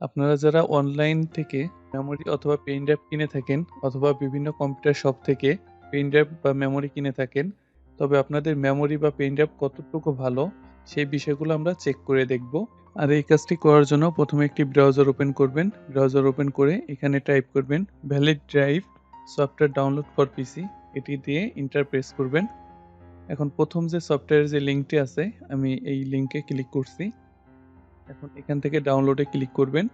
আপনারা যারা অনলাইন থেকে মেমোরি অথবা পেন ড্রাইভ কিনে থাকেন অথবা বিভিন্ন কম্পিউটার শপ থেকে পেন ড্রাইভ বা মেমোরি কিনে থাকেন, তবে আপনাদের মেমোরি বা পেন ড্রাইভ কতটুকু ভালো সেই বিষয়গুলো আমরা চেক করে দেখব। আর এই কাজটি করার জন্য প্রথমে একটি ব্রাউজার ওপেন করবেন। ব্রাউজার ওপেন করে এখানে টাইপ করবেন ValiDrive সফটওয়্যার ডাউনলোড ফর পিসি, এটি দিয়ে এন্টার প্রেস করবেন। এখন প্রথম যে সফটওয়্যারের যে লিঙ্কটি আছে, আমি এই লিঙ্কে ক্লিক করছি। এখন এখান থেকে ডাউনলোডে ক্লিক করবেন।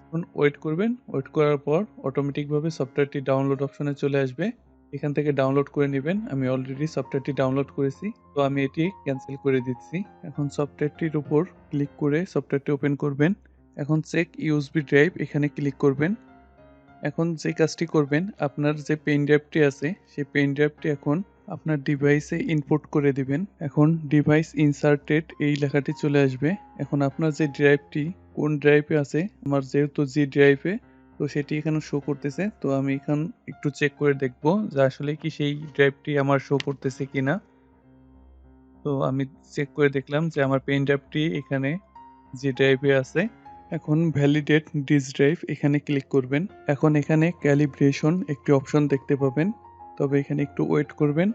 এখন ওয়েট করবেন। ওয়েট করার পর অটোমেটিকভাবে সফটওয়্যারটি ডাউনলোড অপশনে চলে আসবে। এখান থেকে ডাউনলোড করে নেবেন। আমি অলরেডি সফটওয়্যারটি ডাউনলোড করেছি, তো আমি এটি ক্যান্সেল করে দিচ্ছি। এখন সফটওয়্যারটির উপর ক্লিক করে সফটওয়্যারটি ওপেন করবেন। এখন চেক ইউএসবি ড্রাইভ এখানে ক্লিক করবেন। এখন যে কাজটি করবেন, আপনার যে পেন ড্রাইভটি আছে সেই পেন ড্রাইভটি এখন আপনার ডিভাইসে ইনপুট করে দিবেন। এখন ডিভাইস ইনসার্টেড এই লেখাটি চলে আসবে। এখন আপনার যে ড্রাইভটি কোন ড্রাইভে আছে, আমার যেহেতু জি ড্রাইভে, তো সেটি এখানে শো করতেছে। তো আমি এখান একটু চেক করে দেখব যে আসলে কি সেই ড্রাইভটি আমার শো করতেছে কিনা। তো আমি চেক করে দেখলাম যে আমার পেন ড্রাইভটি এখানে জি ড্রাইভে আছে। এখন ভ্যালিডেট ডিস্ক ড্রাইভ এখানে ক্লিক করবেন। এখন এখানে ক্যালিব্রেশন একটি অপশন দেখতে পাবেন, তবে এখানে একটু ওয়েট করবেন।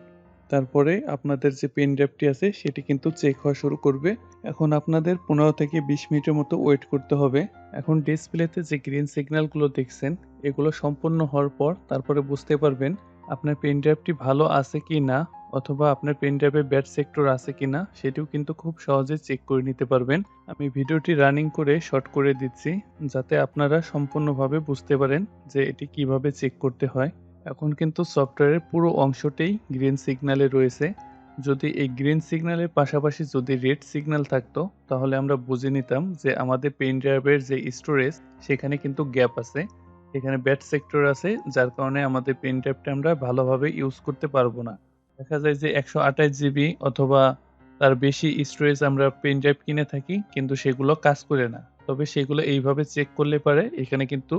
তারপরে আপনাদের যে পেন ড্রাইভটি আছে সেটি কিন্তু চেক হওয়া শুরু করবে। এখন আপনাদের 15 থেকে 20 মিনিটের মতো ওয়েট করতে হবে। এখন ডিসপ্লেতে যে গ্রিন সিগন্যালগুলো দেখছেন, এগুলো সম্পূর্ণ হওয়ার পর তারপরে বুঝতে পারবেন আপনার পেন ড্রাইভটি ভালো আছে কি না, অথবা আপনার পেন ড্রাইভে ব্যাড সেক্টর আছে কিনা সেটিও কিন্তু খুব সহজে চেক করে নিতে পারবেন। আমি ভিডিওটি রানিং করে শর্ট করে দিচ্ছি, যাতে আপনারা সম্পূর্ণভাবে বুঝতে পারেন যে এটি কিভাবে চেক করতে হয়। এখন কিন্তু সফটওয়্যারের পুরো অংশটাই গ্রিন সিগন্যালে রয়েছে। যদি এই গ্রিন সিগন্যালের পাশাপাশি যদি রেড সিগন্যাল থাকতো, তাহলে আমরা বুঝে নিতাম যে আমাদের পেন ড্রাইভের যে স্টোরেজ সেখানে কিন্তু গ্যাপ আছে, এখানে ব্যাড সেক্টর আছে, যার কারণে আমাদের পেন ড্রাইভটা আমরা ভালোভাবে ইউজ করতে পারবো না। দেখা যায় যে 128 জিবি অথবা তার বেশি স্টোরেজ আমরা পেন ড্রাইভ কিনে থাকি, কিন্তু সেগুলো কাজ করে না। তবে সেগুলো এইভাবে চেক করলে পারে এখানে কিন্তু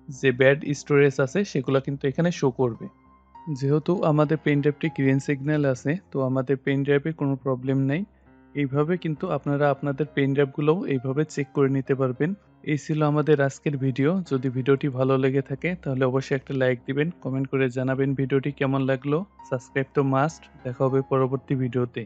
যে ব্যাড স্টোরেজ আছে সেগুলো কিন্তু এখানে শো করবে। যেহেতু আমাদের পেন ড্রাইভটি গ্রিন সিগন্যাল আছে, তো আমাদের পেন ড্রাইভে কোনো প্রবলেম নেই। এইভাবে কিন্তু আপনারা আপনাদের পেন ড্রাইভগুলোও এইভাবে চেক করে নিতে পারবেন। এই ছিল আমাদের আজকের ভিডিও। যদি ভিডিওটি ভালো লেগে থাকে তাহলে অবশ্যই একটা লাইক দিবেন, কমেন্ট করে জানাবেন ভিডিওটি কেমন লাগলো। সাবস্ক্রাইব তো মাস্ট। দেখা হবে পরবর্তী ভিডিওতে।